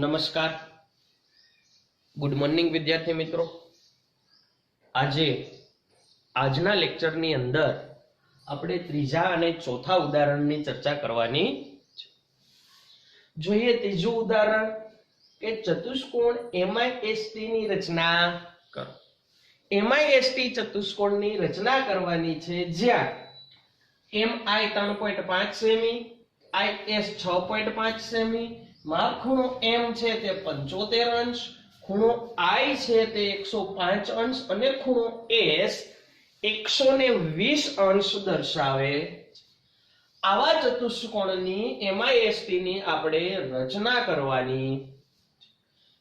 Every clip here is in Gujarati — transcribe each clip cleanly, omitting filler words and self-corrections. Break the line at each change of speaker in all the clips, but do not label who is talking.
નમસ્કાર, ગુડ મોર્નિંગ વિદ્યાર્થી મિત્રો। આજના લેક્ચરની અંદર આપણે ત્રીજા અને ચોથા ઉદાહરણની ચર્ચા કરવાની છે। જોઈએ ત્રીજું ઉદાહરણ કે ચતુષ્કોણ MIST ની રચના કરો। MIST ચતુષ્કોણની રચના કરવાની છે જ્યાં MI 3.5 સેમી, IS 6.5 સેમી, માપ ખૂણો M છે તે 75 અંશ, ખૂણો I છે તે 105 અંશ અને ખૂણો S 120 અંશ દર્શાવે। આવા ચતુષ્કોણની MIST ની આપણે રચના કરવાની।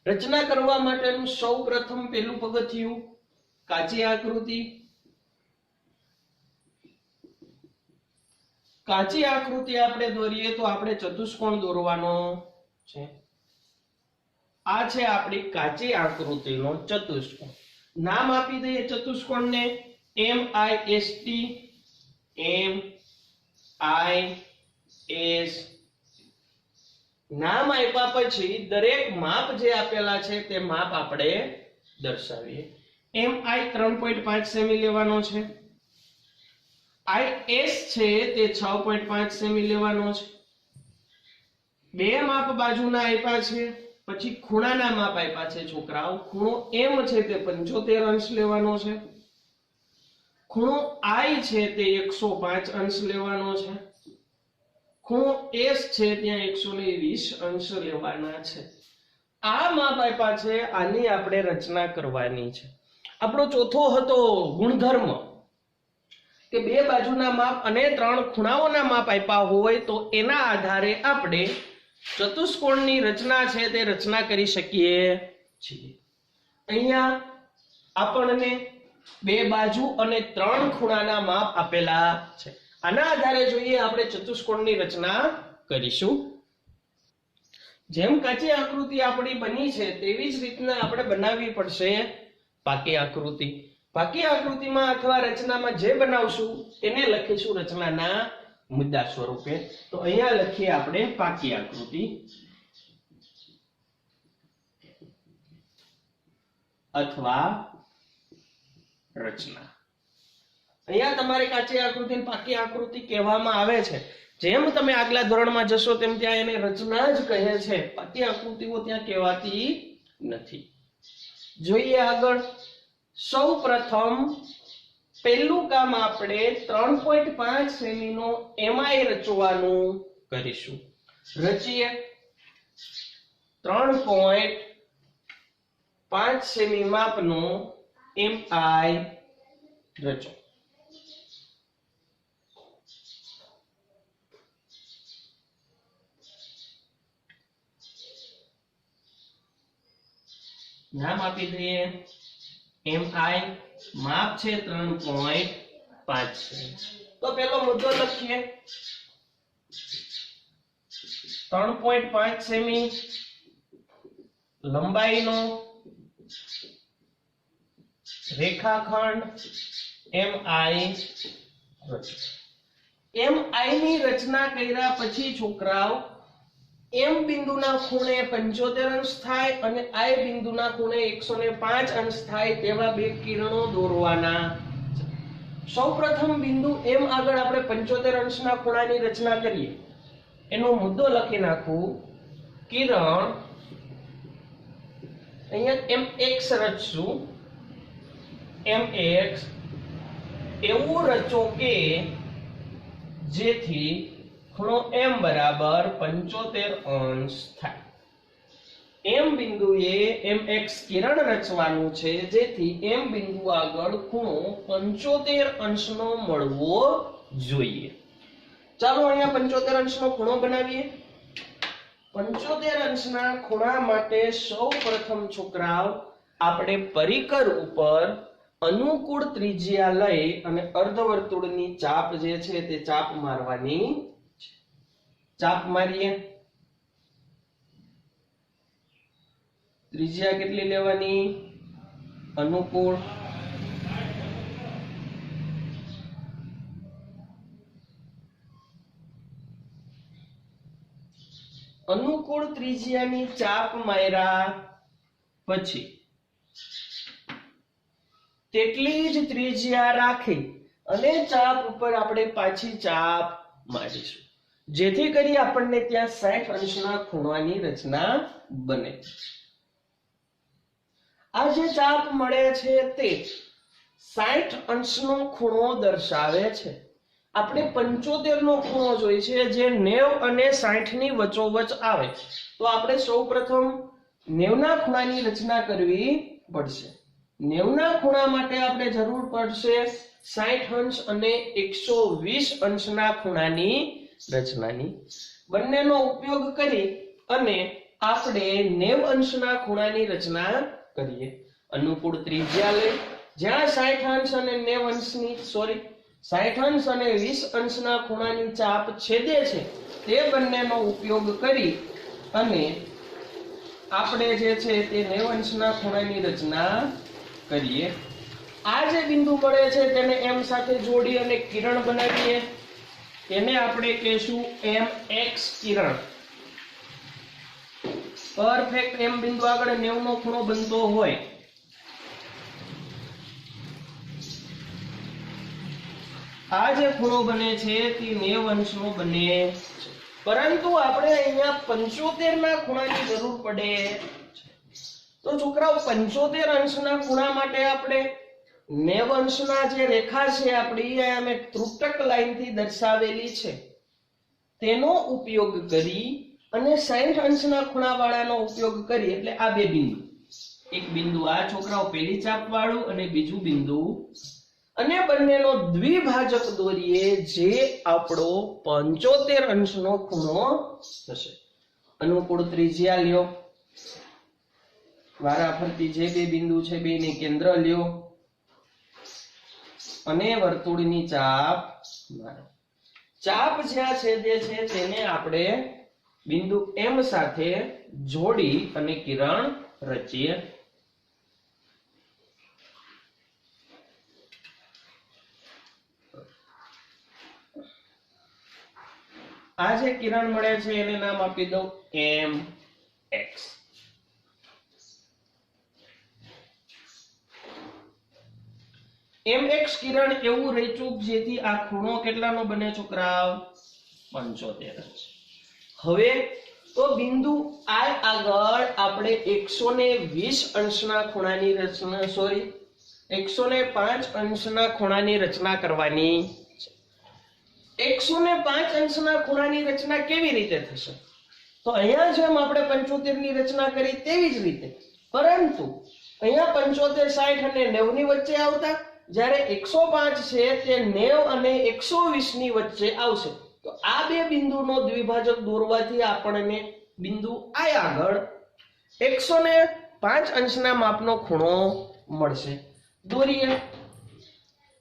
રચના કરવા માટેનું સૌપ્રથમ પહેલું પગથિયું કાચી આકૃતિ। કાચી આકૃતિ આપણે દોરીએ તો આપણે ચતુષ્કોણ દોરવાનો છે। આ છે આપણી કાચી આકૃતિનો ચતુષ્કોણ। નામ આપી દઈએ ચતુષ્કોણને MIST। MIS નામ આપ્યા પછી દરેક માપ જે આપેલા છે તે માપ આપણે દર્શાવીએ। MI 3.5 સેમી લેવાનો છે, IS છે તે 6.5 સેમી લેવાનો છે। બે માપ બાજુના આપ્યા છે, પછી ખૂણાના માપ આપ્યા છે છોકરાઓ। ખૂણો M છે તે 75 અંશ લેવાનો છે, ખૂણો I છે તે 105 અંશ લેવાનો છે, ખૂણો S છે ત્યાં 120 અંશ લેવાના છે। આ માપ આપ્યા છે, આની આપણે રચના કરવાની છે। આપણો ચોથો હતો ગુણધર્મ કે બે બાજુના માપ અને ત્રણ ખૂણાઓના માપ આપ્યા હોય તો એના આધારે આપણે ચતુષ્કોણની રચના છે તે રચના કરી શકીએ છીએ। અહીંયા આપણને બે બાજુ અને ત્રણ ખૂણાના માપ આપેલા છે। આના આધારે જોઈએ આપણે ચતુષ્કોણની રચના કરીશું। જેમ કાચી આકૃતિ આપણી બની છે તેવી જ રીતના આપણે બનાવવી પડશે પાકી આકૃતિ। પાકી આકૃતિમાં અથવા રચનામાં જે બનાવશું તેને લખીશું રચનાના મુદ્દા સ્વરૂપે। તો અહીંયા લખીએ આપણે પાકી આકૃતિ અથવા રચના। અહીંયા તમારે કાચી આકૃતિ અને પાકી આકૃતિ કહેવામાં આવે છે। જેમ તમે આગલા ધોરણમાં જશો તેમ ત્યાં એને રચના જ કહે છે, પાકી આકૃતિઓ ત્યાં કહેવાતી નથી। જોઈએ આગળ। સૌપ્રથમ પહેલું કામ આપણે 3.5 સેમી નો MI રચવાનું કરીશું। રચીએ। 3.5 સેમી માપનો MI રચો। નામ આપી દઈએ MI, માપ છે 3.5 સેમી। તો પેલો મુદ્દો લખીએ। 3.5 સેમી લંબાઈનો રેખાખંડ MI રચો। MI ની રચના કર્યા પછી છોકરાઓ M બિંદુના ખૂણે 75 અંશ થાય અને I બિંદુના ખૂણે 105 અંશ થાય તેવા બે કિરણો દોરવાના છે। સૌપ્રથમ બિંદુ M આગળ આપણે 75 અંશના ખૂણાની રચના કરીએ। એનો મુદ્દો લખી નાખું। કિરણ અહીંયા MX રચશું। MX એવું રચો કે જેથી ખૂણો M બરાબર 75 અંશ થાય। M બિંદુએ MX કિરણ રચવાનું છે જેથી M બિંદુ આગળ ખૂણો 75 અંશનો મળવો જોઈએ। ચાલો અહીંયા 75 અંશનો ખૂણો બનાવીએ। 75 અંશના ખૂણા માટે સૌપ્રથમ છોકરાઓ આપણે પરિકર ઉપર અનુકૂળ ત્રિજ્યા લઈ અને અર્ધવર્તુળની ચાપ જે છે તે ચાપ મારવાની છે। ચાપ મારીએ। ત્રિજ્યા કેટલી લેવાની? અનુકૂળ। અનુકૂળ ત્રિજ્યાની ચાપ માર્યા પછી તેટલી જ ત્રિજ્યા રાખી અને ચાપ ઉપર આપણે પાછી ચાપ મારીશું, જેથી કરી આપણને ત્યાં 60 અંશના ખૂણાની રચના બને. આ જે ચાપ મળે છે તે 60 અંશનો ખૂણો દર્શાવે છે. આપણે 75 નો ખૂણો જોઈ છે જે 90 અને 60 ની વચ્ચોવચ આવે, તો આપણે સૌપ્રથમ 90 ના ખૂણાની રચના કરવી પડશે. 90 ના ખૂણા માટે આપણે જરૂર પડશે 60 અંશ અને 120 અંશના ખૂણાની રચનાની. બંનેનો ઉપયોગ કરી અને આપણે 90 અંશના ખૂણાની રચના કરીએ. અનુકૂળ ત્રિજ્યા લઈ જ્યાં 60 અંશ અને 90 અંશની 60 અંશ અને 20 અંશના ખૂણાની ચાપ છેદે છે તે બંનેનો ઉપયોગ કરી અને આપણે જે છે તે 90 અંશના ખૂણાની રચના કરીએ. આ જે બિંદુ મળે છે તેને m સાથે જોડી અને કિરણ બનાવીએ. તેને આપણે કહેશું mx કિરણ. પરફેક્ટ m બિંદુ આગળ 90 નો ખૂણો બનતો હોય આ જે ખૂણો બને છે તે 90 અંશનો બને છે, પરંતુ આપણે અહીંયા 75 ના ખૂણાની જરૂર પડે છે. તો છોકરાઓ 75 અંશના ખૂણા માટે આપણે 90 અંશના જે રેખા છે આપણી અમે ત્રુટક લાઈનથી દર્શાવેલી છે તેનો ઉપયોગ કરી અને 60 અંશના ખૂણાવાળાનો ઉપયોગ કરી એટલે આ બે બિંદુ, એક બિંદુ આ છોકરાઓ પહેલી ચાપ વાળું અને બીજું બિંદુ, અને બંનેનો દ્વિભાજક દોરીએ જે આપણો 75 અંશનો ખૂણો થશે. અનુકૂળ ત્રિજ્યા લ્યો, વારાફરતી જે બે બિંદુ છે બેને કેન્દ્ર લ્યો અને વર્તુળની ચાપ મારો. ચાપ જ્યાં છેદે છે તેને આપણે બિંદુ M સાથે જોડી અને કિરણ રચીએ. આ જે કિરણ મળે છે એને નામ આપી દઉં mx. mx કિરણ એવું રચ્યું જેથી આ ખૂણો કેટલાનો બને છોકરાઓ 75 અંશ. હવે તો બિંદુ I આગળ આપણે 120 અંશના ખૂણાની રચના 105 અંશના ખૂણાની રચના કરવાની. 105 અંશના ખૂણાની રચના કેવી રીતે થશે? તો અહીંયા જેમ આપણે 75 ની રચના કરી તેવી જ રીતે, પરંતુ અહીંયા 75 60 અને 90 ની વચ્ચે આવતા, જ્યારે 105 છે તે 90 અને 120 ની વચ્ચે આવશે. તો આ બે બિંદુનો દ્વિભાજક દોરવાથી આપણને બિંદુ I આગળ 105 અંશના માપનો ખૂણો મળશે. દોરીએ.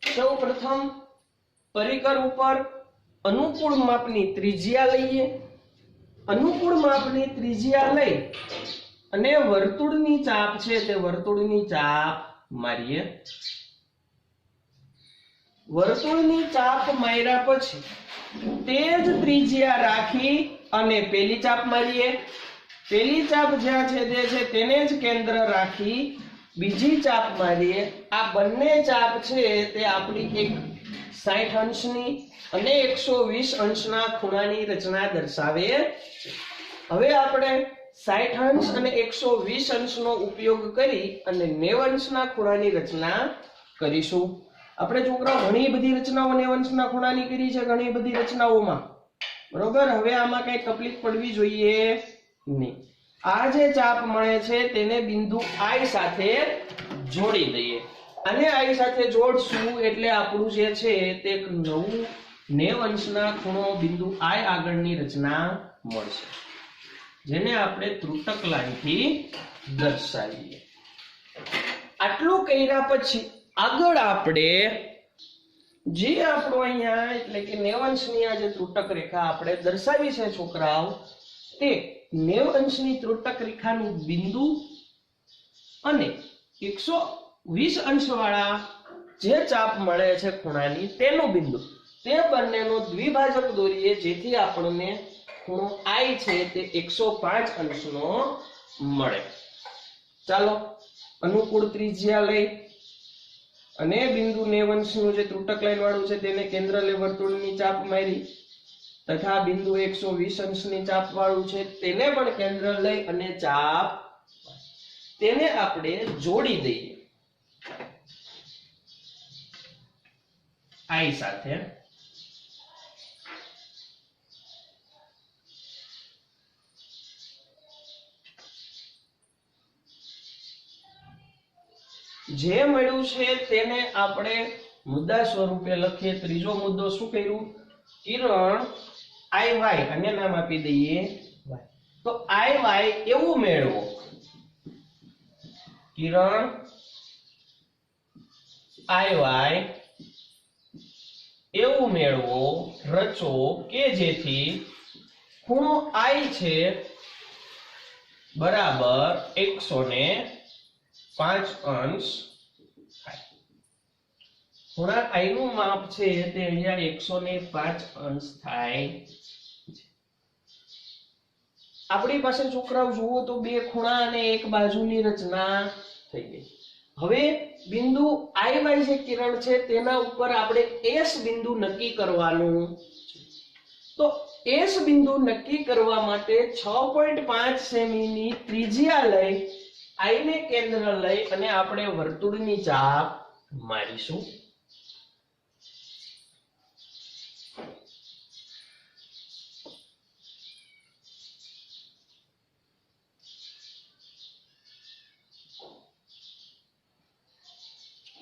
સૌપ્રથમ પરિકર ઉપર અનુકૂળ માપની ત્રિજ્યા લઈએ. અનુકૂળ માપની ત્રિજ્યા લઈ અને વર્તુળની ચાપ છે તે વર્તુળની ચાપ મારીએ. વર્તુળની ચાપ માર્યા પછી તે જ ત્રિજ્યા રાખી અને પેલી ચાપ મારીએ. પેલી ચાપ જ્યાં છેદે છે તેને જ કેન્દ્ર રાખી બીજી ચાપ મારીએ. આ બંને ચાપ છે તે આપણી એક 60 અંશની અને 120 અંશના ખૂણાની રચના દર્શાવે છે. હવે આપણે 60 અંશ અને 120 અંશનો ઉપયોગ કરી અને 90 અંશના ખૂણાની રચના કરીશું. આપણે છોકરાઓ ઘણી બધી રચનાઓ 90 અંશના ખૂણાની કરી છે, ઘણી બધી રચનાઓમાં, બરોબર. હવે આમાં કઈ તકલીફ પડવી જોઈએ નહીં. આ જે ચાપ મળે છે તેને બિંદુ I સાથે જોડી દઈએ. અને I સાથે જોડશું એટલે આપણું જે છે તે એક નવું 90 અંશના ખૂણો બિંદુ I આગળની રચના મળશે, જેને આપણે ત્રુટક લાઈનથી દર્શાવીએ. આટલું કર્યા પછી આગળ આપણે જે આપણો અહીંયા એટલે કે 90 અંશની આ જે ત્રુટક રેખા આપણે દર્શાવી છે છોકરાઓ, તે 90 અંશની ત્રુટક રેખાનું બિંદુ અને 120 અંશવાળા જે ચાપ મળે છે ખૂણાની તેનું બિંદુ, તે બંનેનો દ્વિભાજક દોરીએ જેથી આપણને ખૂણો I છે તે 105 અંશનો મળે. ચાલો અનુકૂળ ત્રિજ્યા લઈ અને બિંદુ 90 અંશનું જે ત્રુટક લાઈન વાળું છે તેને કેન્દ્ર લઈ વર્તુળની ચાપ મારી તથા બિંદુ 120 અંશની ચાપ વાળું છે તેને પણ કેન્દ્ર લઈ અને ચાપ તેને આપણે જોડી દઈએ I સાથે. જે મળ્યું છે તેને આપણે મુદ્દા સ્વરૂપે લખીએ. ત્રીજો મુદ્દો શું કર્યું? કિરણ IY અને નામ આપી દઈએ y. તો IY એવું મેળવો, કિરણ IY એવું મેળવો રચો કે જેથી ખૂણો I છે બરાબર 105 અંશ થાય. ખૂણા I નું માપ છે તે અહીંયા 105 અંશ થાય. આપણી પાસે છોકરાઓ જુઓ તો બે ખૂણા અને એક બાજુની રચના થઈ ગઈ. હવે બિંદુ IY જે કિરણ છે તેના ઉપર આપણે S બિંદુ નક્કી કરવાનું છે. તો S બિંદુ નક્કી કરવા માટે 6.5 સેમી ની ત્રિજ્યા લઈ I ને કેન્દ્ર લઈ અને આપણે વર્તુળની ચાપ મારીશું.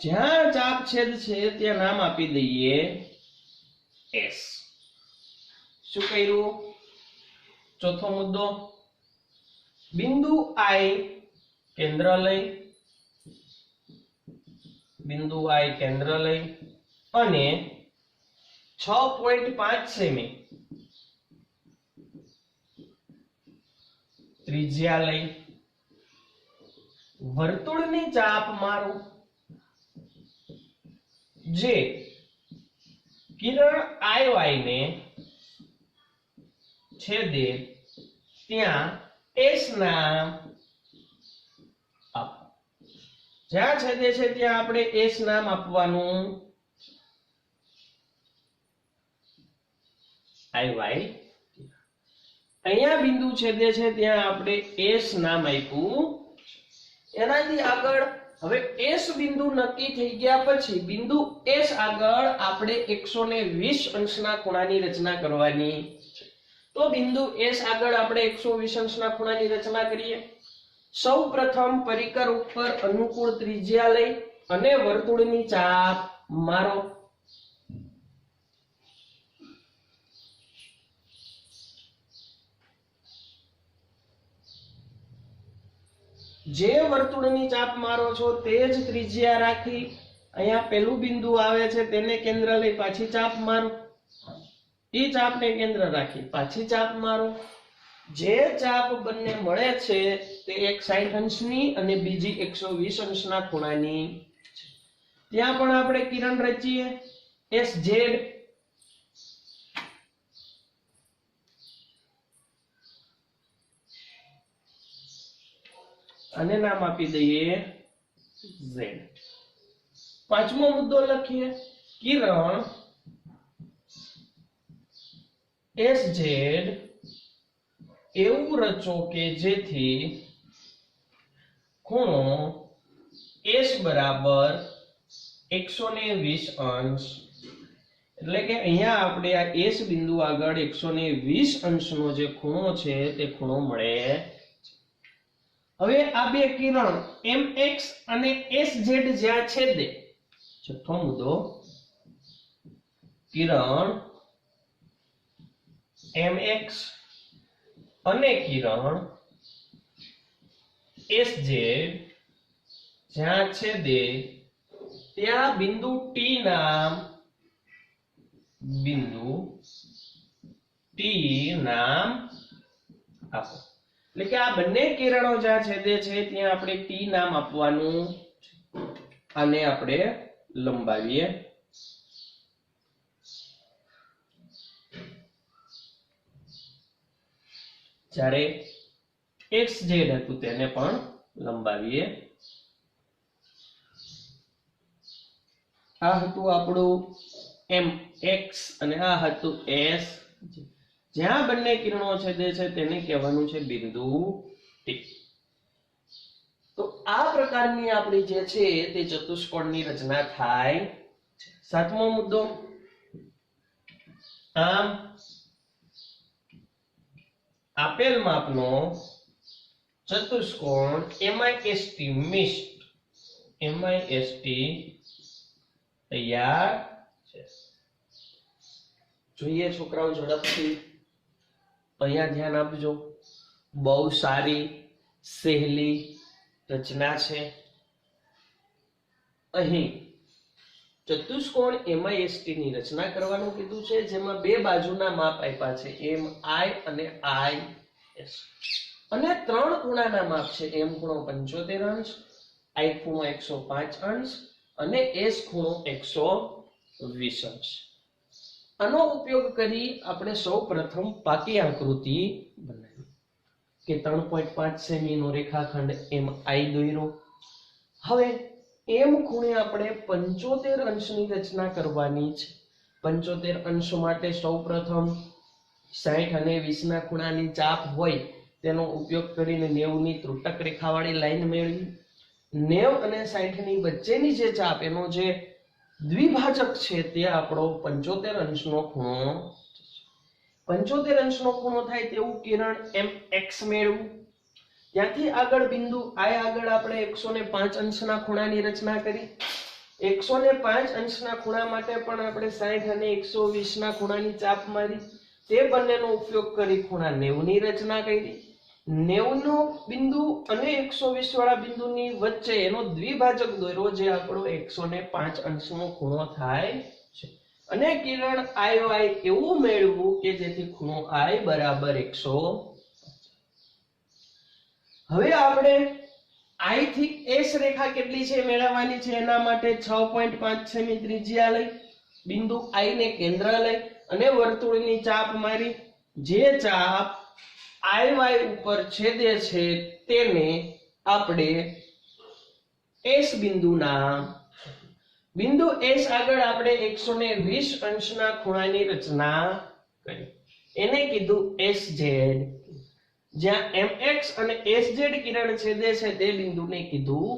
જ્યાં ચાપ છેદ છે ત્યાં નામ આપી દઈએ S. શું કર્યું? ચોથો મુદ્દો, બિંદુ I કેન્દ્ર લઈ અને 6.5 સેમી ત્રિજ્યા લઈ વર્તુળની ચાપ મારો જે કિરણ IY ને છેદે ત્યાં S નામ આપો. જ્યાં છેદે છે ત્યાં આપણે S નામ આપવાનું. IY અહીંયા બિંદુ છેદે છે ત્યાં આપણે S નામ આપ્યું. એનાથી આગળ હવે S બિંદુ નક્કી થઈ ગયા પછી બિંદુ S આગળ આપણે 120 અંશના ખૂણાની રચના કરવાની છે. તો બિંદુ S આગળ આપણે 120 અંશના ખૂણાની રચના કરીએ. સૌપ્રથમ પરિકર ઉપર અનુકૂળ ત્રિજ્યા લઈ અને વર્તુળની ચાપ મારો. જે વર્તુળની ચાપ મારો છો તે જ ત્રિજ્યા રાખી અહીંયા પહેલું બિંદુ આવે છે તેને કેન્દ્ર લઈ પાછી ચાપ મારો. એ ચાપને કેન્દ્ર રાખી પાછી ચાપ મારો. જે ચાપ બંને મળે છે તે એક 60 અંશની અને બીજી 120 અંશના ખૂણાની છે. ત્યાં પણ આપણે કિરણ રચીએ SZ. અને નામ આપી દઈએ Z. પાંચમો મુદ્દો લખીએ, કિરણ SZ એવું રચો કે જેથી ખૂણો S બરાબર 120 અંશ. એટલે કે અહીંયા આપણે આ S બિંદુ આગળ 120 અંશનો જે ખૂણો છે તે ખૂણો મળે. હવે આ બે કિરણ MX અને SZ જ્યાં છેદે, છઠ્ઠો મુદ્દો, કિરણ MX અને કિરણ SZ જ્યાં છેદે ત્યાં બિંદુ T નામ આપો. એટલે કે આ બંને કિરણો જ્યાં છેદે છે ત્યાં આપણે T નામ આપવાનું. આને આપણે લંબાવીએ. જ્યારે XZ હતું તેને પણ લંબાવીએ. આ હતું આપણું MX અને આ હતું S. જ્યાં બંને કિરણો છેદે છે તેને કહેવાનું છે બિંદુ T. તો આ પ્રકારની આપણી જે છે તે ચતુષ્કોણની રચના થાય છે. સાતમો મુદ્દો, આમ આપેલ માપનો ચતુષ્કોણ MIST તૈયાર છે. જોઈએ છોકરાઓ ઝડપથી, અહીંયા ધ્યાન આપજો. બહુ સારી સહેલી રચના છે. અહીં ચતુષ્કોણ MIST ની રચના કરવાનું કીધું છે, જેમાં બે બાજુના માપ આપ્યા છે, MI અને IS, અને ત્રણ ખૂણાના માપ છે, M ખૂણો 75 અંશ, I ખૂણો 105 અંશ અને S ખૂણો 120 અંશ. આનો ઉપયોગ કરી આપણે સૌપ્રથમ પાકી આકૃતિ બનાવી કે 3.5 સેમી નો રેખાખંડ MI દોર્યો. હવે M ખૂણે આપણે 75 અંશની રચના કરવાની છે. 75 અંશ માટે સૌપ્રથમ 60 અને 20 ના ખૂણાની ચાપ હોય તેનો ઉપયોગ કરીને 90 ની ત્રુટક રેખાવાળી લાઈન મેળવી. 90 અને 60 ની વચ્ચેની જે ચાપ, એનો જે દ્વિભાજક છે તે આપણો 75 અંશનો ખૂણો. 75 અંશનો ખૂણો થાય તેવું કિરણ MX મેળવું. ત્યાંથી આગળ બિંદુ I આગળ આપણે 105 અંશના ખૂણાની રચના કરી. 105 અંશના ખૂણા માટે પણ આપણે 60 અને 120 ના ખૂણાની ચાપ મારી. તે બંનેનો ઉપયોગ કરી ખૂણા 90 ની રચના કરી. 90 નો બિંદુ અને 120 વાળા બિંદુની વચ્ચે એનો દ્વિભાજક દોર્યો, જે આપણો 105 અંશનો ખૂણો થાય છે. અને કિરણ IY એવું મેળવવું કે જેથી ખૂણો I બરાબર 100. હવે આપણે I થી S રેખા કેટલી છે મેળવવાની છે. એના માટે 6.5 સેમી ત્રિજ્યા લઈ, બિંદુ I ને કેન્દ્ર લઈ અને વર્તુળની ચાપ મારી. જે ચાપ IY ઉપર છેદે છે તેને આપણે S બિંદુ નામ. બિંદુ S આગળ આપણે 120 અંશના ખૂણાની રચના કરી, એને કીધું SZ. જ્યાં MX અને SZ કિરણ છેદે છે તે બિંદુને કીધું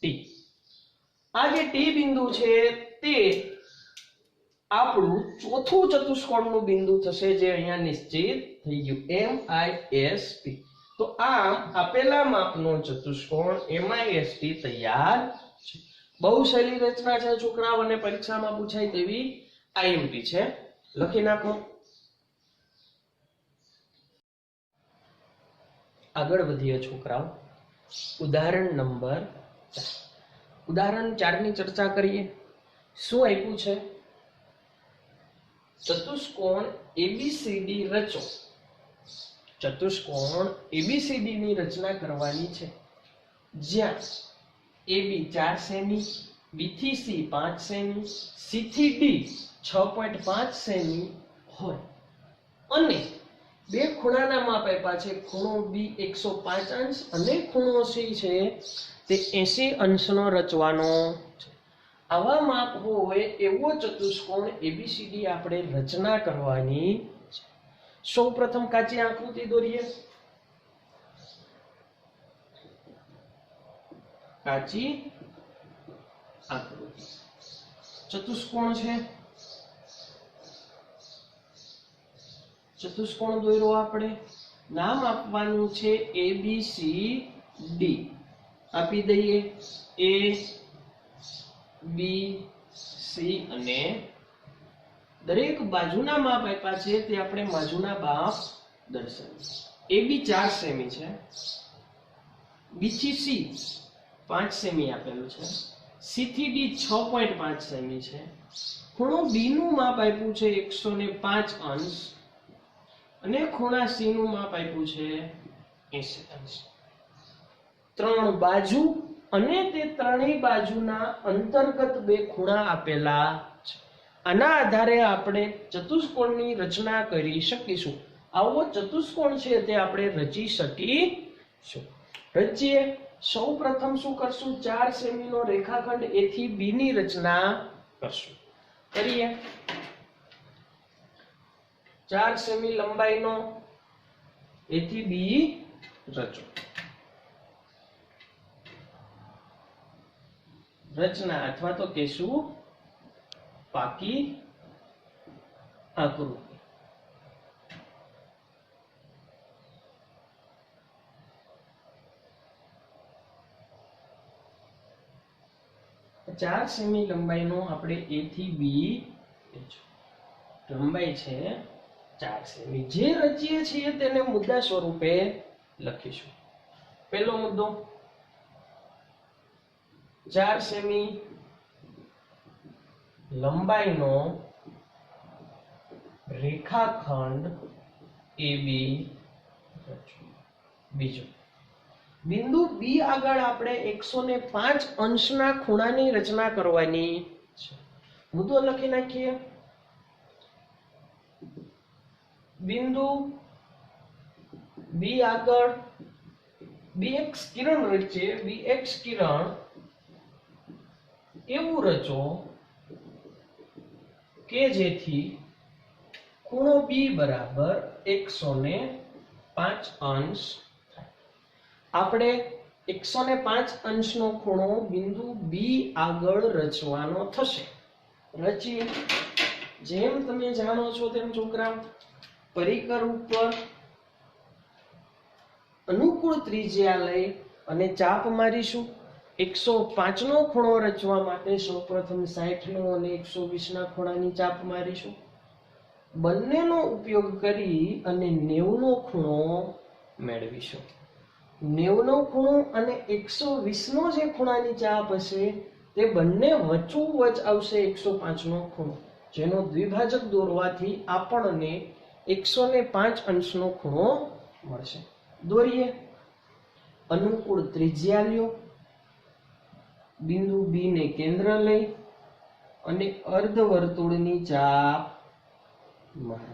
T. આ જે T બિંદુ છે તે આપણું ચોથું ચતુષ્કોણનું બિંદુ થશે, જે અહીંયા નિશ્ચિત થઈ ગયું, MIST. તો આમ આપેલા માપનો ચતુષ્કોણ MIST તૈયાર છે. બહુ સહેલી રચના છે છોકરાઓ, અને પરીક્ષામાં પૂછાય તેવી IMP છે. લખી નાખો. આગળ વધીએ છોકરાઓ. ઉદાહરણ નંબર 4. ઉદાહરણ 4 ની ચર્ચા કરીએ. શું આપ્યું છે? ચતુષ્કોણ ABCD રચો. ચતુષ્કોણ ABCD ની રચના કરવાની છે, જ્યાં AB 4 સેમી, B થી C 5 સેમી, C થી D 6.5 સેમી હોય અને બે ખૂણાના માપ આપ્યા છે. ખૂણો B 105 અંશ અને ખૂણો C છે તે 80 અંશનો રચવાનો છે. આવા માપ હોય એવો ચતુષ્કોણ ABCD આપણે રચના કરવાની છે. સૌપ્રથમ કાચી આકૃતિ દોરીએ. કાચી આકૃતિ. ચતુષ્કોણ છે, ચતુષ્કોણ દોર્યો આપણે. નામ આપવાનું છે ABCD. આપી દઈએ A, B, C અને દરેક બાજુના માપ આપ્યા છે તે આપણે બાજુના માપ દર્શાવીએ. AB 4 સેમી છે, B થી C 5 સેમી આપેલું છે, C થી D 6.5 સેમી છે. ખૂણો B નું માપ આપ્યું છે 105 અંશ અને ખૂણા C નું માપ આપ્યું છે 80 અંશ. ત્રણ બાજુ અને તે ત્રણેય બાજુના અંતર્ગત બે ખૂણા આપેલા છે. આના આધારે આપણે ચતુષ્કોણની રચના કરી શકીશું. આવો ચતુષ્કોણ છે તે આપણે રચી શકીશું. રચીએ. સૌપ્રથમ શું કરશું? 4 સેમી નો રેખાખંડ A થી B ની રચના કરશું. કરીએ. 4 સેમી લંબાઈનો A થી B રચો. રચના અથવા તો કહેશું પાકી આકૃતિ. ચાર સેમી લંબાઈનો આપણે A થી B લંબાઈ છે 4 સેમી. જે રચીએ છીએ તેને મુદ્દા સ્વરૂપે લખીશું. પહેલો મુદ્દો 4 સેમી લંબાઈનો રેખાખંડ AB રચો. બીજો બિંદુ B આગળ આપણે 105 અંશના ખૂણાની રચના કરવાની છે. મુદ્દો લખી નાખીએ. બિંદુ B આગળ BX કિરણ રચીએ. BX કિરણ એવું રચો કે જેથી ખૂણો B બરાબર 105 અંશ. આપણે 105 અંશનો ખૂણો બિંદુ B આગળ રચવાનો થશે. રચીએ. જેમ તમે જાણો છો તેમ છોકરા, પરિકર ઉપર અનુકૂળ ત્રિજ્યા લઈ અને ચાપ મારીશું. 105 નો ખૂણો રચવા માટે સૌપ્રથમ 60 નો અને 120 ના ખૂણાની ચાપ મારીશું. બંનેનો ઉપયોગ કરી અને 90 નો ખૂણો મેળવીશું. 90 નો ખૂણો અને 120 નો જે ખૂણાની ચાપ હશે તે બંને વચ્ચોવચ આવશે 105 નો ખૂણો, જેનો દ્વિભાજક દોરવાથી આપણને 105 અંશનો ખૂણો મળશે. દોરીએ. અનુકૂળ ત્રિજ્યા લ્યો. બિંદુ B ને કેન્દ્ર લઈ અને અર્ધવર્તુળની ચાપ મારો.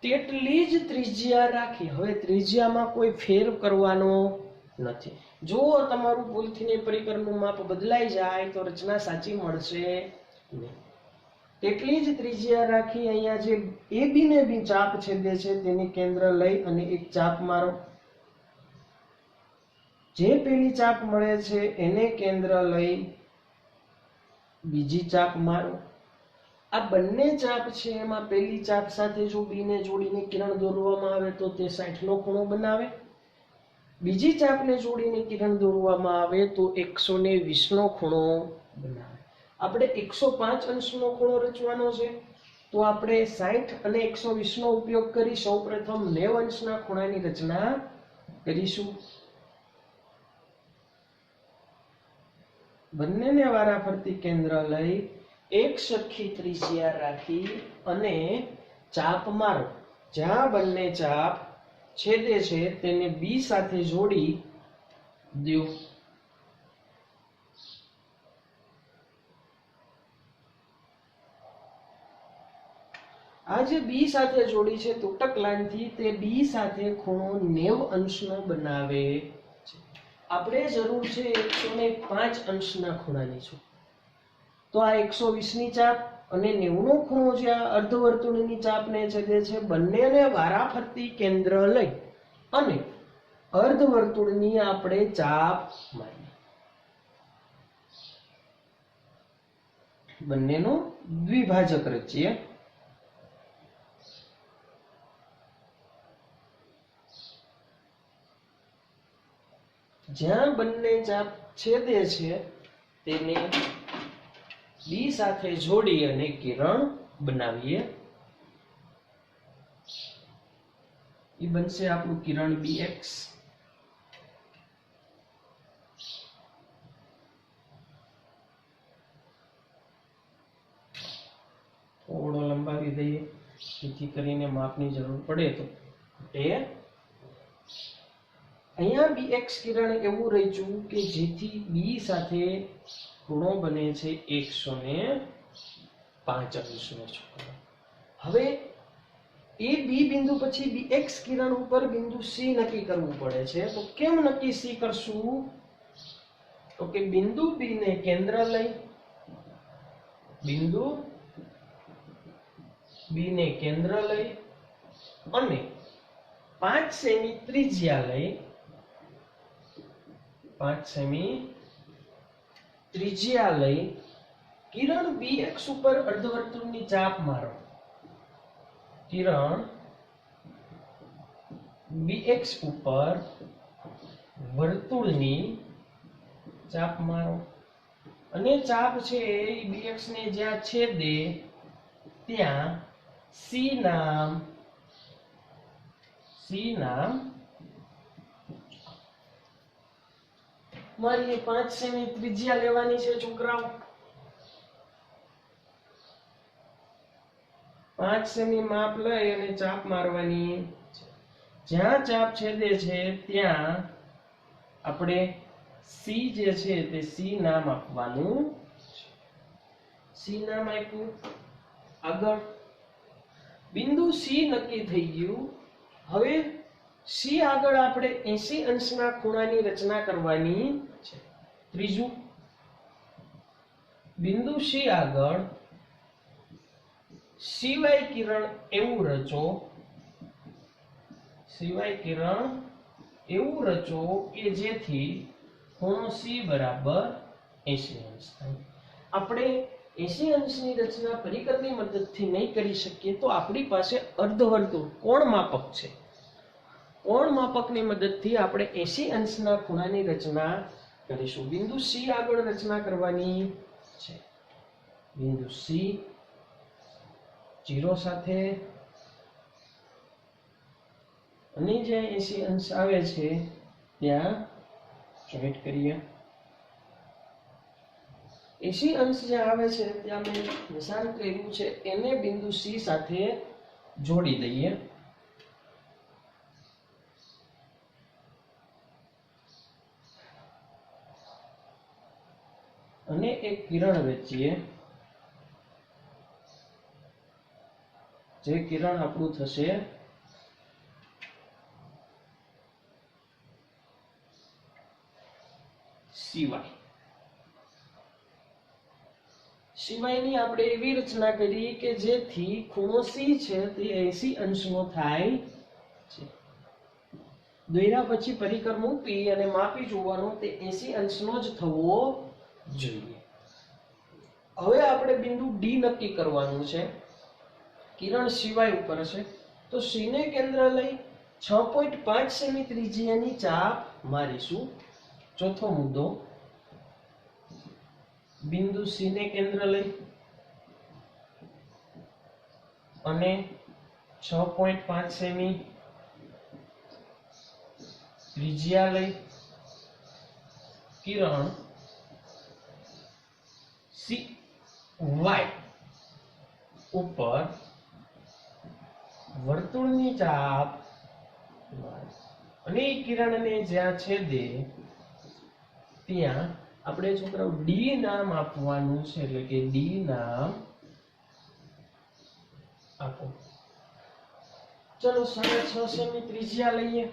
તેટલી જ ત્રિજ્યા રાખી. હવે ત્રિજ્યામાં કોઈ ફેર કરવાનો નથી. જો તમારું ભૂલથી પરિકરનું માપ બદલાઈ જાય તો રચના સાચી મળશે નહીં. તેટલી જ ત્રિજ્યા રાખી અહીંયા જે AB ને બી ચાપ છેદે છે તેની કેન્દ્ર લઈ અને એક ચાપ મારો. જે પેલી ચાપ મળે છે એને કેન્દ્ર લઈ બીજી ચાપ મારો. આ બંને ચાપ છે એમાં પેલી ચાપ સાથે જો B ને જોડીને કિરણ દોરવામાં આવે તો તે 60 નો ખૂણો બનાવે. બીજી ચાપને જોડીને કિરણ દોરવામાં આવે તો 120 નો ખૂણો બનાવે. આપણે 105 અંશનો ખૂણો રચવાનો છે તો આપણે 60 અને 120 નો ઉપયોગ કરી સૌપ્રથમ 90 અંશના ખૂણાની રચના કરીશું. બંનેને વારાફરતી કેન્દ્ર લઈ એક સરખી ત્રિજ્યા રાખી અને ચાપ મારો. જ્યાં બંને ચાપ છેદે છે તેને B સાથે જોડી દો. આ જે B સાથે જોડી છે તૂટક લાઈનથી તે B સાથે ખૂણો 90 અંશનો બનાવે છે. આપણે જરૂર છે 105 અંશના ખૂણાની છે. તો આ 120 ની ચાપ અને 90 નો ખૂણો જે આ અર્ધવર્તુળની ચાપને છેદે છે બંનેને વારાફરતી કેન્દ્ર લઈ અને અર્ધવર્તુળની આપણે ચાપ મારીએ. બંનેનો દ્વિભાજક રચીએ. જ્યાં બંને ચાપ છેદે છે તેને B સાથે જોડી અને કિરણ બનાવીએ. એ બનશે આપણું કિરણ BX. થોડો લંબાવી દઈએ જેથી કરીને માપની જરૂર પડે તો એ અહીંયા BX કિરણ એવું રચ્યું કે જેથી B સાથે ખૂણો બને છે 105 અંશનો. હવે એ બી બિંદુ પછી bx કિરણ ઉપર બિંદુ સી નક્કી કરવું પડે છે. તો કેમ નક્કી સી કરશું? તો કે બિંદુ બી ને કેન્દ્ર લઈ, બિંદુ બી ને કેન્દ્ર લઈ અને 5 સેમી ત્રિજ્યા લઈ, 5 સેમી ત્રિજ્યા લઈ કિરણ bx ઉપર અર્ધવર્તુળની ચાપ મારો. કિરણ bx ઉપર વર્તુળની ચાપ મારો અને ચાપ છે એ bx ને જ્યાં છેદે ત્યાં c નામ મારી 5 સેમી ત્રિજ્યા લેવાની છે છોકરાઓ. 5 સેમી માપ લઈ અને ચાપ મારવાની. જ્યાં ચાપ છેદે છે ત્યાં આપણે c જે છે તે c નામ આપવાનું. c નામ આપ્યું. આગળ બિંદુ c નક્કી થઈ ગયું. હવે c આગળ આપણે 80 અંશના ખૂણાની રચના કરવાની છે. ત્રીજું, બિંદુ c આગળ સિવાય કિરણ એવું રચો, સિવાય કિરણ એવું રચો કે જેથી ખૂણો c બરાબર 80 અંશ થાય. આપણે 80 અંશની રચના પરિકરની મદદથી નહીં કરી શકીએ તો આપણી પાસે અર્ધવર્તુળ કોણ માપક છે. કોણ માપકની મદદથી આપણે 80 અંશના ખૂણાની રચના કરીશું. બિંદુ c આગળ રચના કરવાની છે. બિંદુ c 0 સાથે અને જ્યાં 80 અંશ આવે છે ત્યાં જોઈન્ટ કરીએ. 80 અંશ જ્યાં આવે છે ત્યાં મેં નિશાન કર્યું છે એને બિંદુ c સાથે જોડી દઈએ. અને એક કિરણ વેચીએ. જે કિરણ આપણું થશે સિવાયની આપણે એવી રચના કરી કે જેથી ખૂણો c છે તે 80 અંશનો થાય છે. દોર્યા પછી પરિકર મૂકી અને માપી જોવાનો તે 80 અંશનો જ થવો જોઈએ. હવે આપણે બિંદુ d નક્કી કરવાનું છે. કિરણ સિવાય ઉપર છે તો c ને કેન્દ્ર લઈ 6.5 સેમી ત્રિજ્યાની ચાપ મારીશું. ચોથો મુદ્દો, બિંદુ c ને કેન્દ્ર લઈ અને 6.5 સેમી ત્રિજ્યા લઈ કિરણ c y ઉપર વર્તુળની ચાપ અને કિરણને જ્યાં છેદે ત્યાં આપણે છોકરાઓ d નામ આપવાનું છે. એટલે કે d નામ આપો. ચલો 6.5 સેમી ત્રિજ્યા લઈએ.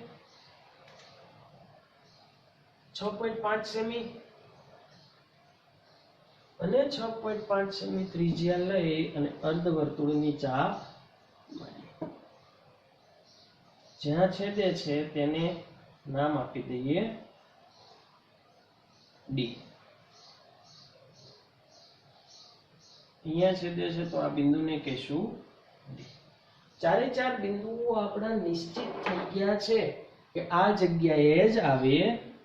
6.5 સેમી અને 6.5 સેમી ત્રિજ્યા લઈ અને અર્ધવર્તુળની ચાપ જ્યાં છેદે છે તેને નામ આપી દઈએ d. અહીંયા છેદે છે તો આ બિંદુને કહેશું d. ચારે ચાર બિંદુઓ આપણા નિશ્ચિત થઈ ગયા છે કે આ જગ્યાએ જ આવે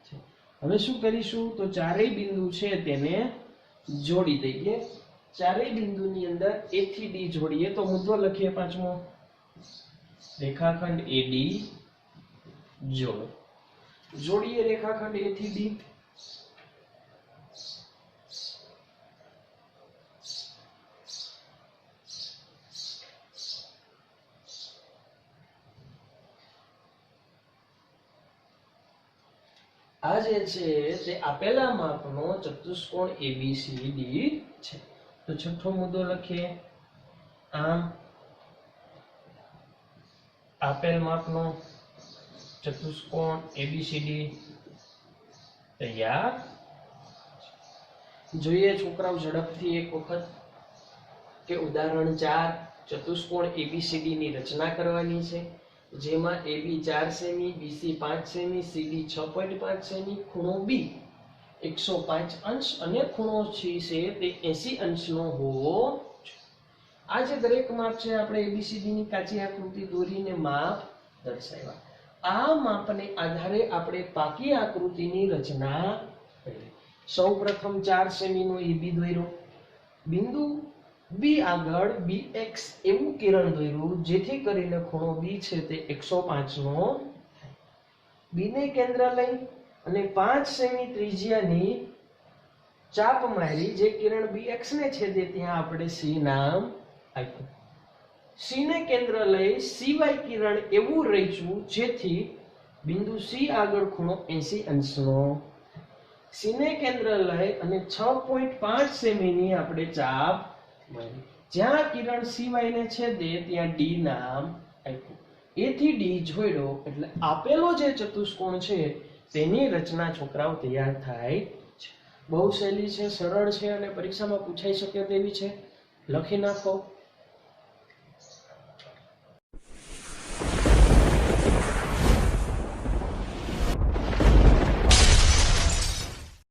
છે. હવે શું કરીશું તો ચારેય બિંદુ છે તેને જોડી દઈએ. ચારેય બિંદુની અંદર a થી d જોડીએ. તો મુદ્દો લખીએ પાંચમો, રેખાખંડ AD જોડો. જોડીએ રેખાખંડ a થી d. આ જે છે તે આપેલા માપનો ચતુષ્કોણ ABCD છે. તો છઠ્ઠો મુદ્દો લખીએ. આમ આપેલ માપનો ચતુષ્કોણ એબીસીડી તૈયાર. જોઈએ છોકરાઓ ઝડપથી એક વખત કે ઉદાહરણ 4 ચતુષ્કોણ એબીસીડી ની રચના કરવાની છે, જેમાં AB 4 semi, BC 5 semi, CD 6.5 semi, ખૂણો B 105 અંશ અને ખૂણો C છે તે 80 અંશનો હોવો જોઈએ. આ જે દરેક માપ છે આપણે એબીસીડી ની કાચી આકૃતિ દોરીને માપ દર્શાવ્યા. આ માપને આધારે આપણે પાકી આકૃતિની રચના કરી. સૌપ્રથમ 4 સેમી નો AB દોર્યો, બિંદુ B આગળ BX એવું કિરણ દોર્યું જેથી કરીને ખૂણો B છે તે 105 નો થાય. B ને કેન્દ્ર લઈ અને 5 સેમી ત્રિજ્યાની ચાપ મારી જે કિરણ BX ને છેદે ત્યાં આપણે C નામ આપ્યું. C ને કેન્દ્ર લઈ CY કિરણ એવું રચ્યું જેથી બિંદુ C આગળ ખૂણો 80 અંશનો. C ને કેન્દ્ર લઈ અને 6.5 સેમી ની આપણે ચાપ મારી. જ્યાં કિરણ CY ને છેદે ત્યાં D નામ આપ્યું. A થી D જોડ્યો એટલે આપેલો જે ચતુષ્કોણ છે તેની રચના છોકરાઓ તૈયાર થાય છે. બહુ સહેલી છે, સરળ છે અને પરીક્ષામાં પૂછાઈ શકે તેવી છે. લખી નાખો.